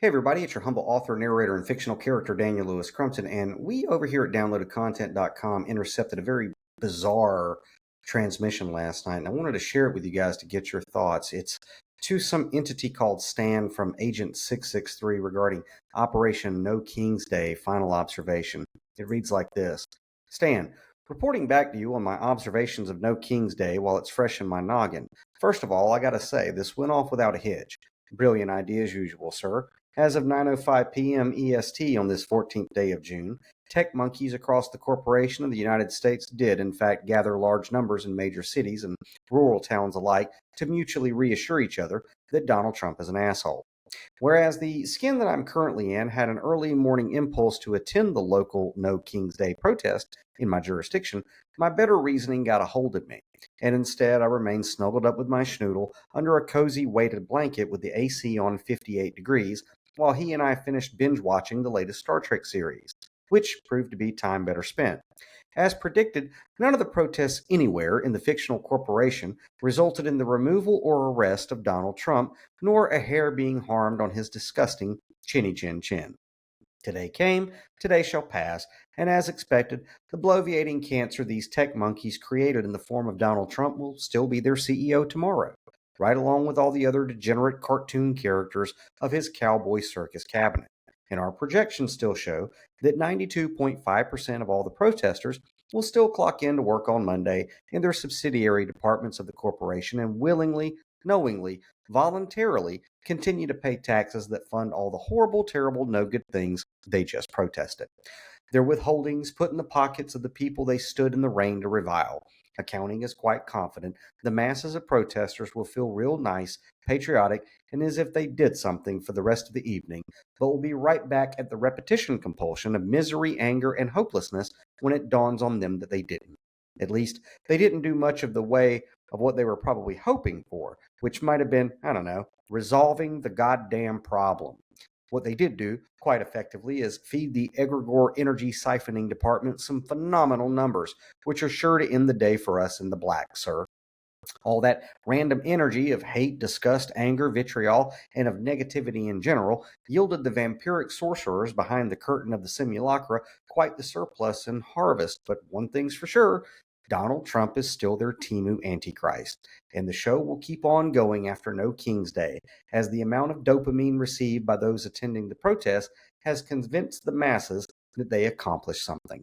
Hey everybody, it's your humble author, narrator, and fictional character Daniel Lewis Crumpton, and we over here at downloadedcontent.com intercepted a very bizarre transmission last night, and I wanted to share it with you guys to get your thoughts. It's to some entity called Stan from Agent 663 regarding Operation No King's Day final observation. It reads like this: Stan, reporting back to you on my observations of No King's Day while it's fresh in my noggin. First of all, I gotta say, this went off without a hitch. Brilliant idea as usual, sir. As of 9:05 p.m. EST on this 14th day of June, tech monkeys across the corporation of the United States did, in fact, gather large numbers in major cities and rural towns alike to mutually reassure each other that Donald Trump is an asshole. Whereas the skin that I'm currently in had an early morning impulse to attend the local No King's Day protest in my jurisdiction, my better reasoning got a hold of me, and instead I remained snuggled up with my schnoodle under a cozy weighted blanket with the AC on 58 degrees while he and I finished binge watching the latest Star Trek series, which proved to be time better spent. As predicted, none of the protests anywhere in the fictional corporation resulted in the removal or arrest of Donald Trump, nor a hair being harmed on his disgusting chinny chin chin. Today came, today shall pass, and as expected, the bloviating cancer these tech monkeys created in the form of Donald Trump will still be their CEO tomorrow, right along with all the other degenerate cartoon characters of his cowboy circus cabinet. And our projections still show that 92.5% of all the protesters will still clock in to work on Monday in their subsidiary departments of the corporation and willingly, knowingly, voluntarily continue to pay taxes that fund all the horrible, terrible, no good things they just protested. Their withholdings put in the pockets of the people they stood in the rain to revile. Accounting is quite confident the masses of protesters will feel real nice, patriotic, and as if they did something for the rest of the evening, but will be right back at the repetition compulsion of misery, anger, and hopelessness when it dawns on them that they didn't. At least, they didn't do much of the way of what they were probably hoping for, which might have been, I don't know, resolving the goddamn problem. What they did do, quite effectively, is feed the egregore energy siphoning department some phenomenal numbers, which are sure to end the day for us in the black, sir. All that random energy of hate, disgust, anger, vitriol, and of negativity in general yielded the vampiric sorcerers behind the curtain of the simulacra quite the surplus and harvest. But one thing's for sure, Donald Trump is still their Timu Antichrist, and the show will keep on going after No King's Day, as the amount of dopamine received by those attending the protest has convinced the masses that they accomplished something.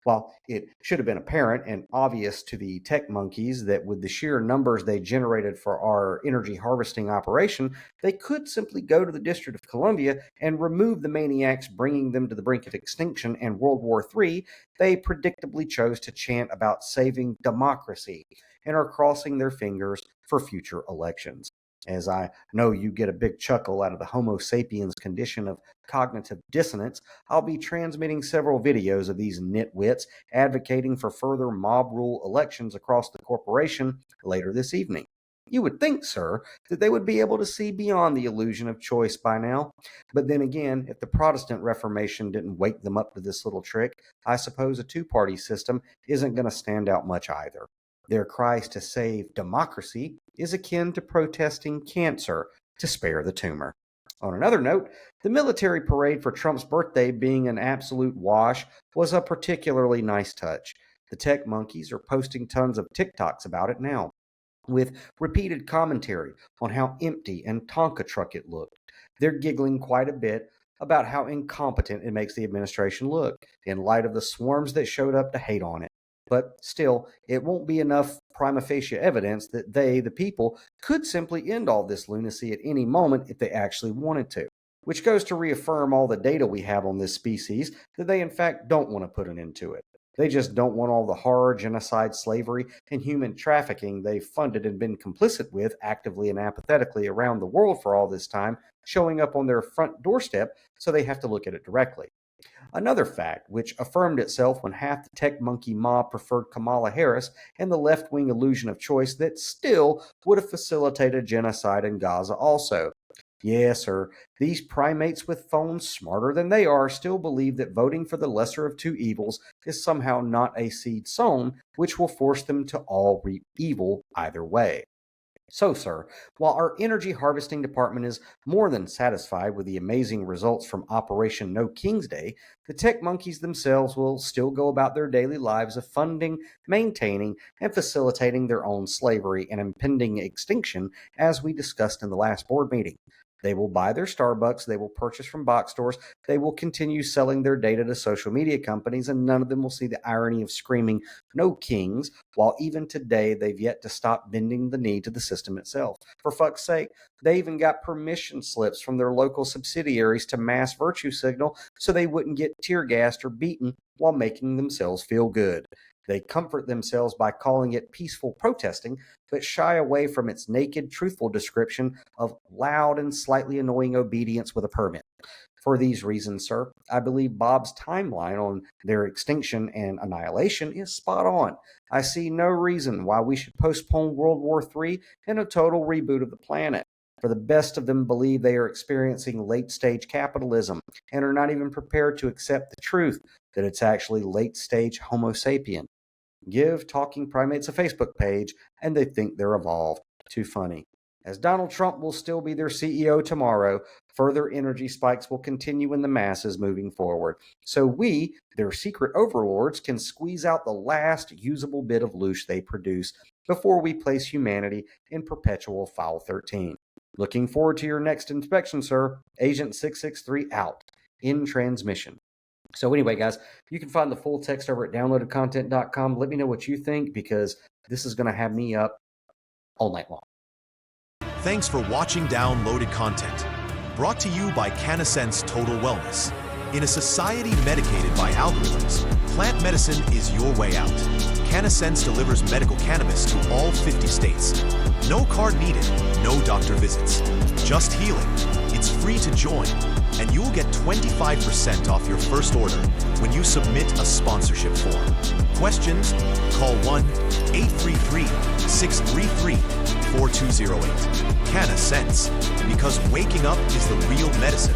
While it should have been apparent and obvious to the tech monkeys that with the sheer numbers they generated for our energy harvesting operation, they could simply go to the District of Columbia and remove the maniacs bringing them to the brink of extinction and World War III, they predictably chose to chant about saving democracy and are crossing their fingers for future elections. As I know you get a big chuckle out of the Homo sapiens condition of cognitive dissonance, I'll be transmitting several videos of these nitwits advocating for further mob rule elections across the corporation later this evening. You would think, sir, that they would be able to see beyond the illusion of choice by now. But then again, if the Protestant Reformation didn't wake them up to this little trick, I suppose a two-party system isn't going to stand out much either. Their cries to save democracy is akin to protesting cancer to spare the tumor. On another note, the military parade for Trump's birthday being an absolute wash was a particularly nice touch. The tech monkeys are posting tons of TikToks about it now, with repeated commentary on how empty and Tonka truck it looked. They're giggling quite a bit about how incompetent it makes the administration look, in light of the swarms that showed up to hate on it. But still, it won't be enough prima facie evidence that they, the people, could simply end all this lunacy at any moment if they actually wanted to. Which goes to reaffirm all the data we have on this species that they in fact don't want to put an end to it. They just don't want all the horror, genocide, slavery, and human trafficking they've funded and been complicit with actively and apathetically around the world for all this time showing up on their front doorstep, so they have to look at it directly. Another fact, which affirmed itself when half the tech monkey mob preferred Kamala Harris and the left wing illusion of choice that still would have facilitated genocide in Gaza also. Yes, sir, these primates with phones smarter than they are still believe that voting for the lesser of two evils is somehow not a seed sown, which will force them to all reap evil either way. So, sir, while our energy harvesting department is more than satisfied with the amazing results from Operation No King's Day, the tech monkeys themselves will still go about their daily lives of funding, maintaining, and facilitating their own slavery and impending extinction, as we discussed in the last board meeting. They will buy their Starbucks, they will purchase from box stores, they will continue selling their data to social media companies, and none of them will see the irony of screaming, "No kings," while even today they've yet to stop bending the knee to the system itself. For fuck's sake, they even got permission slips from their local subsidiaries to mass virtue signal so they wouldn't get tear gassed or beaten while making themselves feel good. They comfort themselves by calling it peaceful protesting, but shy away from its naked, truthful description of loud and slightly annoying obedience with a permit. For these reasons, sir, I believe Bob's timeline on their extinction and annihilation is spot on. I see no reason why we should postpone World War III and a total reboot of the planet. For the best of them believe they are experiencing late-stage capitalism and are not even prepared to accept the truth that it's actually late-stage Homo sapien. Give talking primates a Facebook page, and they think they're evolved. Too funny. As Donald Trump will still be their CEO tomorrow, further energy spikes will continue in the masses moving forward. So we, their secret overlords, can squeeze out the last usable bit of loosh they produce before we place humanity in perpetual Foul 13. Looking forward to your next inspection, sir. Agent 663 out. In transmission. So anyway, guys, you can find the full text over at downloadedcontent.com. Let me know what you think, because this is going to have me up all night long. Thanks for watching Downloaded Content. Brought to you by CannaSense Total Wellness. In a society medicated by algorithms, plant medicine is your way out. CannaSense delivers medical cannabis to all 50 states. No card needed, no doctor visits. Just healing. It's free to join, and you'll get 25% off your first order when you submit a sponsorship form. Questions? Call 1-833-633-4208. CannaSense, because waking up is the real medicine.